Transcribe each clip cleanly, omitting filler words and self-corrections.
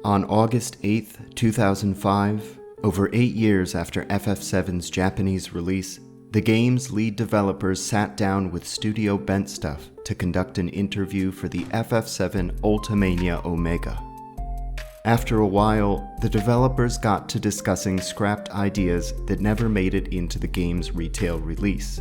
On August 8, 2005, over 8 years after FF7's Japanese release, the game's lead developers sat down with Studio Bent Stuff to conduct an interview for the FF7 Ultimania Omega. After a while, the developers got to discussing scrapped ideas that never made it into the game's retail release.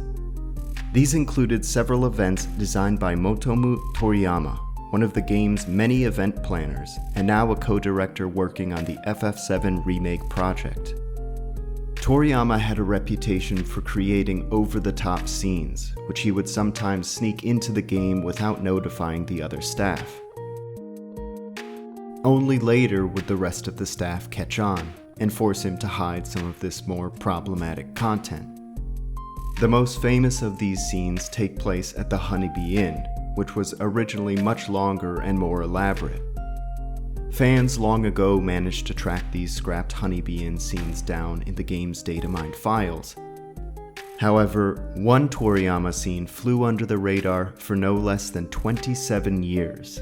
These included several events designed by Motomu Toriyama, one of the game's many event planners, and now a co-director working on the FF7 remake project. Toriyama had a reputation for creating over-the-top scenes, which he would sometimes sneak into the game without notifying the other staff. Only later would the rest of the staff catch on and force him to hide some of this more problematic content. The most famous of these scenes take place at the Honeybee Inn, which was originally much longer and more elaborate. Fans long ago managed to track these scrapped Honeybee Inn scenes down in the game's datamine files. However, one Toriyama scene flew under the radar for no less than 27 years.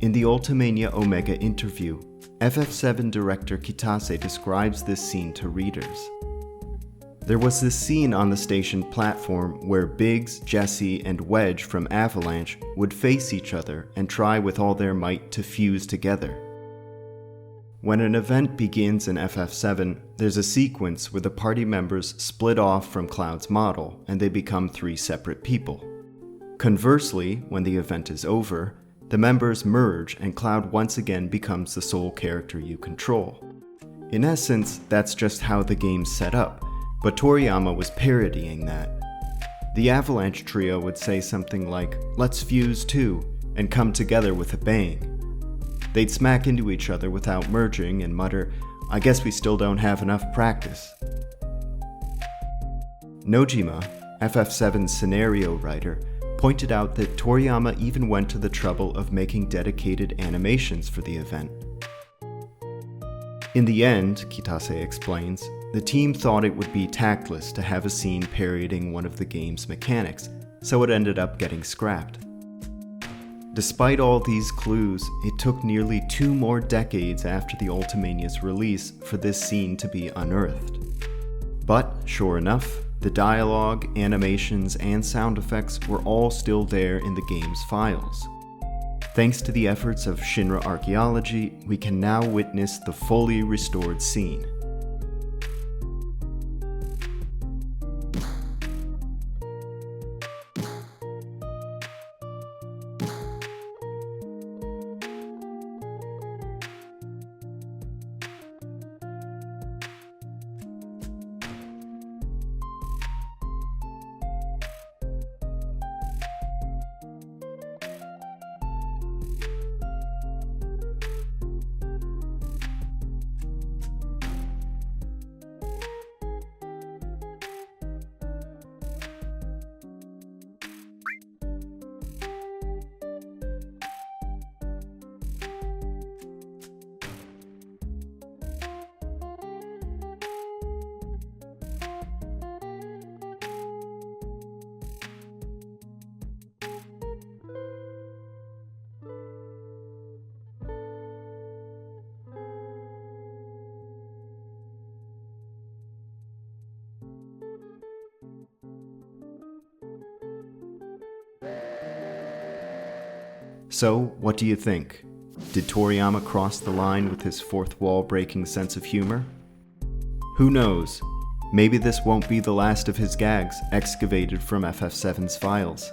In the Ultimania Omega interview, FF7 director Kitase describes this scene to readers. There was this scene on the station platform where Biggs, Jesse, and Wedge from Avalanche would face each other and try with all their might to fuse together. When an event begins in FF7, there's a sequence where the party members split off from Cloud's model and they become 3 separate people. Conversely, when the event is over, the members merge and Cloud once again becomes the sole character you control. In essence, that's just how the game's set up, but Toriyama was parodying that. The Avalanche trio would say something like, "Let's fuse too," and come together with a bang. They'd smack into each other without merging and mutter, "I guess we still don't have enough practice." Nojima, FF7's scenario writer, pointed out that Toriyama even went to the trouble of making dedicated animations for the event. In the end, Kitase explains, the team thought it would be tactless to have a scene parodying one of the game's mechanics, so it ended up getting scrapped. Despite all these clues, it took nearly 2 more decades after the Ultimania's release for this scene to be unearthed. But, sure enough, the dialogue, animations, and sound effects were all still there in the game's files. Thanks to the efforts of Shinra Archaeology, we can now witness the fully restored scene. So, what do you think? Did Toriyama cross the line with his fourth wall breaking sense of humor? Who knows? Maybe this won't be the last of his gags excavated from FF7's files.